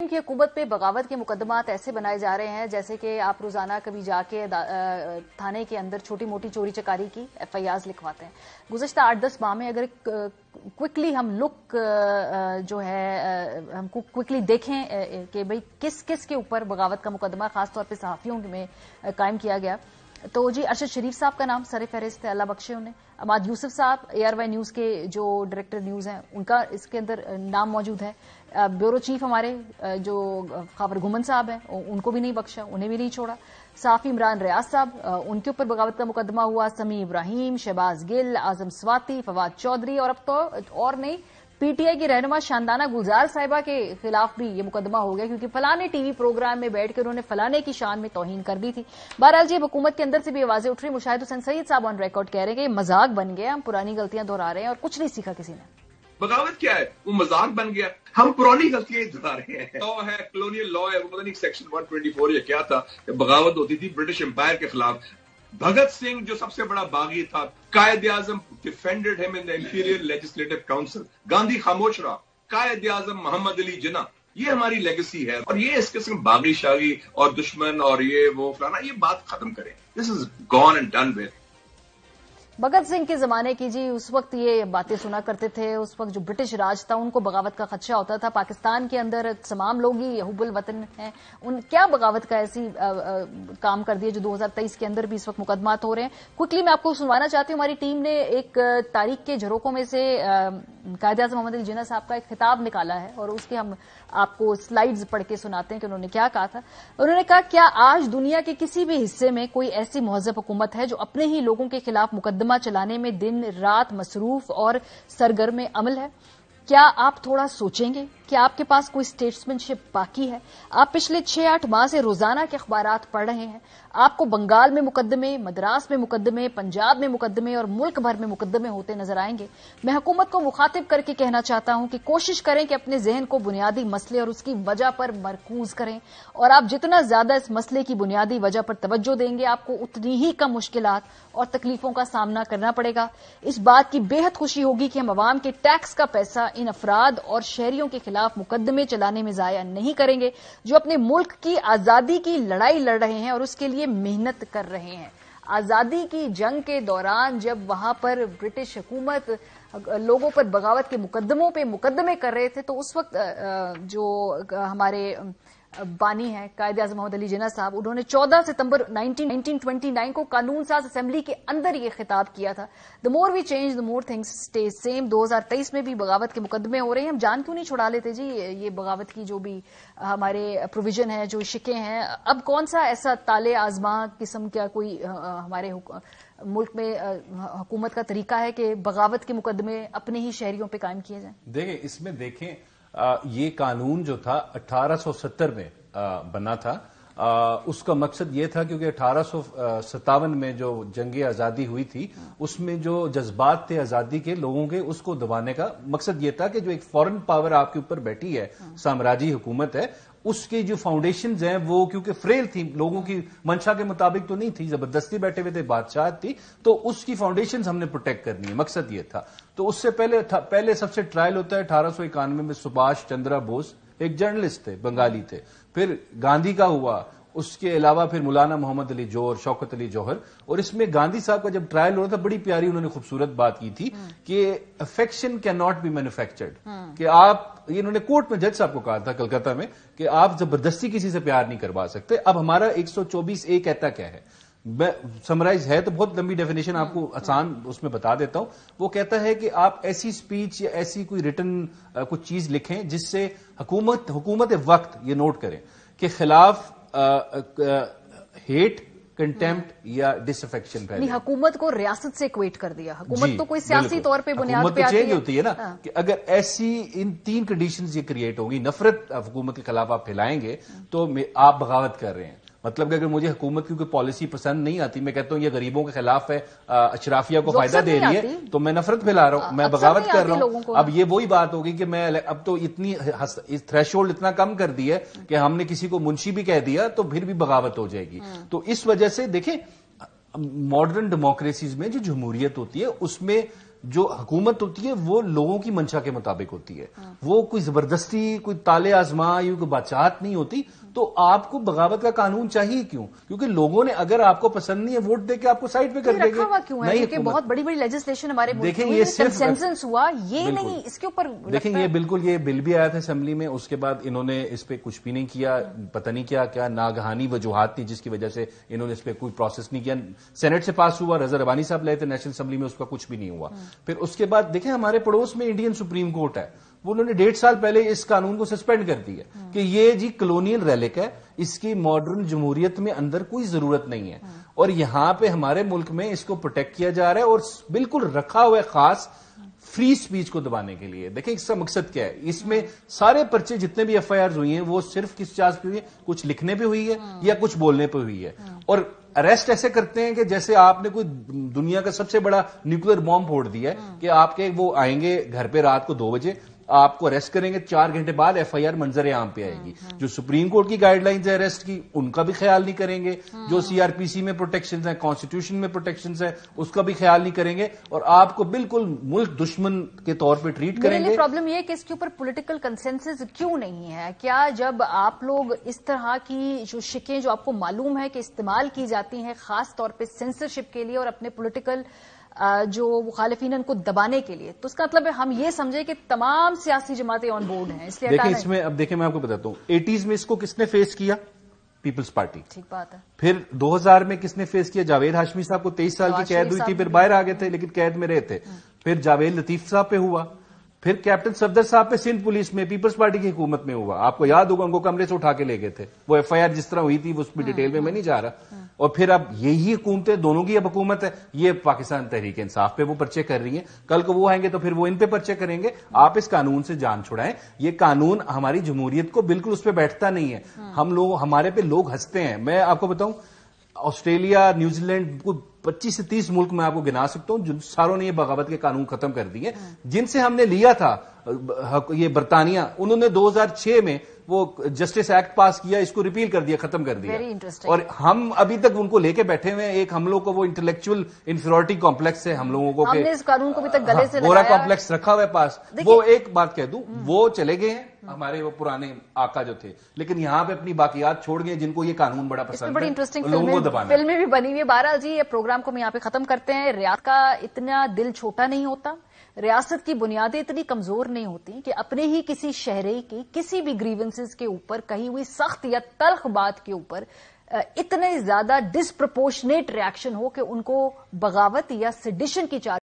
की हुकूमत पे बगावत के मुकदमात ऐसे बनाए जा रहे हैं जैसे कि आप रोजाना कभी जाके थाने के अंदर छोटी मोटी चोरी चकारी की FIRs लिखवाते हैं। गुज़श्ता 8-10 माह में अगर क्विकली हम लुक जो है हम क्विकली देखें कि भाई किस किस के ऊपर बगावत का मुकदमा खासतौर पर सहाफियों में कायम किया गया, तो जी अरशद शरीफ साहब का नाम सर फहरिस्त है, अल्लाह बख्शे उन्हें। अमाद यूसुफ साहब ARY न्यूज के जो डायरेक्टर न्यूज हैं उनका इसके अंदर नाम मौजूद है। ब्यूरो चीफ हमारे जो खबर घुमन साहब हैं उनको भी नहीं बख्शा, उन्हें भी नहीं छोड़ा। साफी इमरान रियाज साहब उनके ऊपर बगावत का मुकदमा हुआ। समी इब्राहिम, शहबाज गिल, आजम स्वाति, फवाद चौधरी और अब तो और नहीं PTI की रहनुमा शानदाना गुलजार साहिबा के खिलाफ भी ये मुकदमा हो गया क्योंकि फलाने TV प्रोग्राम में बैठ कर उन्होंने फलाने की शान में तौहीन कर दी थी। बहरहाल जी हुकूमत के अंदर से भी आवाजें उठ रही। मुशाहिद हुसैन सईद साहब ऑन रिकॉर्ड कह रहे हैं कि ये मजाक बन गया, हम पुरानी गलतियां दोहरा रहे हैं और कुछ नहीं सीखा किसी ने। बगावत क्या है, वो मजाक बन गया, हम पुरानी गलतियां दोहरा रहे हैं। लॉ है, कॉलोनियल लॉ है, वो पता नहीं सेक्शन 124 या क्या था, बगावत होती थी ब्रिटिश एम्पायर के खिलाफ। भगत सिंह जो सबसे बड़ा बागी था, Quaid Azam defended him in the imperial legislative council. Gandhi खामोश रहा, कायद आजम मोहम्मद अली जिन्ना, ये हमारी लेगेसी है। और ये इस किस्म बागी शागी और दुश्मन और ये वो फलाना, ये बात खत्म करें। This is gone and done with. Bhagat Singh के जमाने की जी उस वक्त ये बातें सुना करते थे। उस वक्त जो ब्रिटिश राज था उनको बगावत का खदशा होता था। पाकिस्तान के अंदर तमाम लोग ही हुब्बुल वतन हैं, उन क्या बगावत का ऐसी काम कर दिया जो 2023 के अंदर भी इस वक्त मुकदमात हो रहे हैं। क्विकली मैं आपको सुनवाना चाहती हूँ, हमारी टीम ने एक तारीख के झरोकों में से कायद आज़म मोहम्मद अली जिन्ना साहब का एक खिताब निकाला है और उसके हम आपको स्लाइड्स पढ़ के सुनाते हैं कि उन्होंने क्या कहा था। उन्होंने कहा, क्या आज दुनिया के किसी भी हिस्से में कोई ऐसी मुहज़्ज़ब हुकूमत है जो अपने ही लोगों के खिलाफ मुकदमा चलाने में दिन रात मसरूफ और सरगर्म अमल है? क्या आप थोड़ा सोचेंगे कि आपके पास कोई स्टेट्समैनशिप बाकी है? आप पिछले 6-8 माह से रोजाना के अखबारात पढ़ रहे हैं, आपको बंगाल में मुकदमे, मद्रास में मुकदमे, पंजाब में मुकदमे और मुल्क भर में मुकदमे होते नजर आएंगे। मैं हुकूमत को मुखातिब करके कहना चाहता हूं कि कोशिश करें कि अपने जहन को बुनियादी मसले और उसकी वजह पर मरकूज करें, और आप जितना ज्यादा इस मसले की बुनियादी वजह पर तवज्जो देंगे आपको उतनी ही कम मुश्किलात और तकलीफों का सामना करना पड़ेगा। इस बात की बेहद खुशी होगी कि हम अवाम के टैक्स का पैसा इन अफराद और शहरियों के खिलाफ मुकदमे चलाने में जाया नहीं करेंगे जो अपने मुल्क की आजादी की लड़ाई लड़ रहे हैं और उसके लिए मेहनत कर रहे हैं। आजादी की जंग के दौरान जब वहां पर ब्रिटिश हुकूमत लोगों पर बगावत के मुकदमों पे मुकदमे कर रहे थे तो उस वक्त जो हमारे बानी हैं कायद आज़म मोहम्मद अली जिन्ना साहब, उन्होंने 14 सितंबर 1929 को कानून साज असेंबली के अंदर ये खिताब किया था, the more we change the more things stay same. 2023 में भी बगावत के मुकदमे हो रहे हैं। हम जान क्यों नहीं छुड़ा लेते जी ये बगावत की जो भी हमारे प्रोविजन है, जो शिकें हैं। अब कौन सा ऐसा ताले आजमा किस्म का कोई हमारे मुल्क में हुकूमत का तरीका है कि बगावत के मुकदमे अपने ही शहरियों पर कायम किए जाएं? देखें, इसमें देखें ये कानून जो था 1870 में बना था। उसका मकसद ये था क्योंकि 1857 में जो जंग आज़ादी हुई थी उसमें जो जज्बात थे आज़ादी के लोगों के, उसको दबाने का मकसद ये था कि जो एक फॉरेन पावर आपके ऊपर बैठी है, साम्राज्यी हुकूमत है, उसकी जो फाउंडेशंस हैं वो क्योंकि फ्रेल थी, लोगों की मंशा के मुताबिक तो नहीं थी, जबरदस्ती बैठे हुए थे, बादशाह थी, तो उसकी फाउंडेशंस हमने प्रोटेक्ट करनी है, मकसद ये था। तो उससे पहले सबसे ट्रायल होता है 1891 में सुभाष चंद्र बोस, एक जर्नलिस्ट थे, बंगाली थे। फिर गांधी का हुआ, उसके अलावा फिर मौलाना मोहम्मद अली जौहर, शौकत अली जौहर। और इसमें गांधी साहब का जब ट्रायल हो रहा था, बड़ी प्यारी उन्होंने खूबसूरत बात की थी कि affection can not be manufactured, कि आप, ये इन्होंने कोर्ट में जज साहब को कहा था कलकत्ता में, कि आप जबरदस्ती किसी से प्यार नहीं करवा सकते। अब हमारा 124A कहता क्या है, समराइज है तो बहुत लंबी डेफिनेशन आपको आसान उसमें बता देता हूं। वो कहता है कि आप ऐसी स्पीच या ऐसी कोई रिटन कुछ चीज लिखें जिससे हुकूमत वक्त ये नोट करें कि खिलाफ हेट, कंटेम्प्ट या डिसअफेक्शन फैले। हुकूमत को रियासत से इक्वेट कर दिया। हुकूमत तो कोई सियासी तौर पे बुनियाद पे आती है, चेंज होती है ना। कि अगर ऐसी इन 3 कंडीशंस ये क्रिएट होगी, नफरत हुकूमत के खिलाफ आप फैलाएंगे तो आप बगावत कर रहे हैं। मतलब कि अगर मुझे हुकूमत की कोई पॉलिसी पसंद नहीं आती, मैं कहता हूं ये गरीबों के खिलाफ है, अशराफिया को फायदा दे रही है, तो मैं नफरत फैला रहा हूं, मैं बगावत कर रहा हूं। अब ये वही बात होगी कि मैं अब तो इतनी थ्रेशोल्ड इतना कम कर दी है कि हमने किसी को मुंशी भी कह दिया तो फिर भी बगावत हो जाएगी। तो इस वजह से देखें, मॉडर्न डेमोक्रेसीज में जो जमहूरियत होती है उसमें جو حکومت ہوتی ہے وہ لوگوں کی منشا کے مطابق ہوتی ہے، وہ کوئی زبردستی کوئی تالے آزما یا کوئی بادشاہت نہیں ہوتی. تو آپ کو بغاوت کا قانون چاہیے کیوں؟ کیونکہ لوگوں نے اگر آپ کو پسند نہیں ہے ووٹ دے کے آپ کو سائڈ پہ کر دیں گے. نہیں، کیونکہ بہت بڑی بڑی لیجسلیشن ہمارے دیکھیں یہ صرف کنسنسس ہوا، یہ نہیں اس کے اوپر. دیکھیں یہ بالکل یہ بل بھی آیا تھا اسمبلی میں، اس کے بعد انہوں نے اس پہ کچھ بھی نہیں کیا. پتہ نہیں کیا ناگہانی وجوہات تھی جس کی وجہ سے انہوں نے اس پہ کوئی پروسیس نہیں کیا. سینٹ سے پاس ہوا، رضا ربانی صاحب لائے تھے نیشنل اسمبلی میں، اس کا کچھ بھی نہیں ہوا. پھر اس کے بعد دیکھیں ہمارے پڑوس میں انڈین سپریم کورٹ ہے، وہ انہوں نے 1.5 سال پہلے اس قانون کو سسپینڈ کر دیا کہ یہ جی کلونیل ریلک ہے، اس کی ماڈرن جمہوریت میں اندر کوئی ضرورت نہیں ہے. اور یہاں پہ ہمارے ملک میں اس کو پروٹیکٹ کیا جا رہا ہے اور بالکل رکھا ہوا ہے خاص فری سپیچ کو دبانے کے لیے. دیکھیں اس کا مقصد کیا ہے؟ اس میں سارے پرچے جتنے بھی ایف آئی آرز ہوئی ہیں وہ صرف کس چیز پہ ہوئی ہے؟ کچھ لکھنے پہ ہوئی ہے یا کچھ بولنے پہ ہوئی ہے. اور اریسٹ ایسے کرتے ہیں کہ جیسے آپ نے کوئی دنیا کا سب سے بڑا نیوکلیر بام پھوڑ دیا ہے کہ آپ کے وہ آئیں گے گھر پہ رات کو 2 بجے، آپ کو اریسٹ کریں گے، 4 گھنٹے بعد ایف آئی آر منظر عام پہ آئے گی. جو سپریم کورٹ کی گائیڈ لائنز ہے اریسٹ کی ان کا بھی خیال نہیں کریں گے، جو سی آر پی سی میں پروٹیکشنز ہیں، کانسٹیٹیوشن میں پروٹیکشنز ہیں، اس کا بھی خیال نہیں کریں گے، اور آپ کو بالکل ملک دشمن کے طور پہ ٹریٹ کریں گے. میرے لیے پرابلم یہ ہے کہ اس کے اوپر پولیٹیکل کنسنسس کیوں نہیں ہے؟ کیا جب آپ لوگ اس طرح کی جو شکیں جو آپ کو معلوم ہے کہ استعمال کی جاتی ہیں خاص طور پہ سینسرشپ کے لیے اور اپنے پولیٹیکل جو مخالفین ان کو دبانے کے لیے، تو اس کا مطلب ہے ہم یہ سمجھے کہ تمام سیاسی جماعتیں آن بورڈ ہیں، اس لیے دیکھیں اس میں اب دیکھیں میں آپ کو بتاتا ہوں 80s میں اس کو کس نے فیس کیا؟ پیپلز پارٹی. ٹھیک بات ہے. پھر 2000 میں کس نے فیس کیا؟ جاوید ہاشمی صاحب کو 23 سال کی قید ہوئی تھی، پھر باہر آ گئے تھے لیکن قید میں رہے تھے. پھر جاوید لطیف صاحب پہ ہوا، پھر کیپٹن صفدر صاحب پہ سندھ پولیس میں پیپلز پارٹی کی حکومت میں ہوا. آپ کو یاد ہوگا ان کو کمرے سے اٹھا کے لے گئے تھے. وہ ایف آئی آر جس طرح ہوئی تھی اس میں ڈیٹیل میں نہیں جا رہا. اور پھر اب یہی حکومتیں دونوں کی اب حکومت ہے، یہ پاکستان تحریک انصاف پہ وہ پرچے کر رہی ہیں، کل کو وہ آئیں گے تو پھر وہ ان پہ پرچے کریں گے. آپ اس قانون سے جان چھڑائیں. یہ قانون ہماری جمہوریت کو بالکل اس پہ بیٹھتا نہیں ہے. ہمارے پہ لوگ ہنستے ہیں. میں آپ کو بتاؤں آسٹریلیا، نیوزی لینڈ کو 25 سے 30 ملک میں آپ کو گنا سکتا ہوں جن ساروں نے یہ بغاوت کے قانون ختم کر دیے. جن سے ہم نے لیا تھا یہ برطانیہ، انہوں نے 2006 میں وہ جسٹس ایکٹ پاس کیا، اس کو ریپیل کر دیا، ختم کر دیا. اور ہم ابھی تک ان کو لے کے بیٹھے ہوئے ہیں. ایک ہم لوگ کو وہ انٹلیکچوئل انفیریورٹی کمپلیکس ہے ہم لوگوں کو، ہم نے اس قانون کو بھی تک گلے سے گورا کمپلیکس رکھا ہوا ہے پاس. وہ ایک بات کہہ دوں، وہ چلے گئے ہیں ہمارے وہ پرانے آقا جو تھے، لیکن یہاں پہ اپنی باقیات چھوڑ گئے جن کو یہ قانون بڑا پسند ہے. بڑی انٹرسٹنگ فلمیں بھی بنی ہوئی ہے. بہرحال جی یہ پروگرام کو ہم یہاں پہ ختم کرتے ہیں. ریاست کا اتنا دل چھوٹا نہیں ہوتا، ریاست کی بنیادیں اتنی کمزور نہیں ہوتی کہ اپنے ہی کسی شہری کی کسی بھی گریونسز کے اوپر کہی ہوئی سخت یا تلخ بات کے اوپر اتنے زیادہ ڈسپرپورشنیٹ ریاکشن ہو کہ ان کو بغاوت یا سیڈیشن کی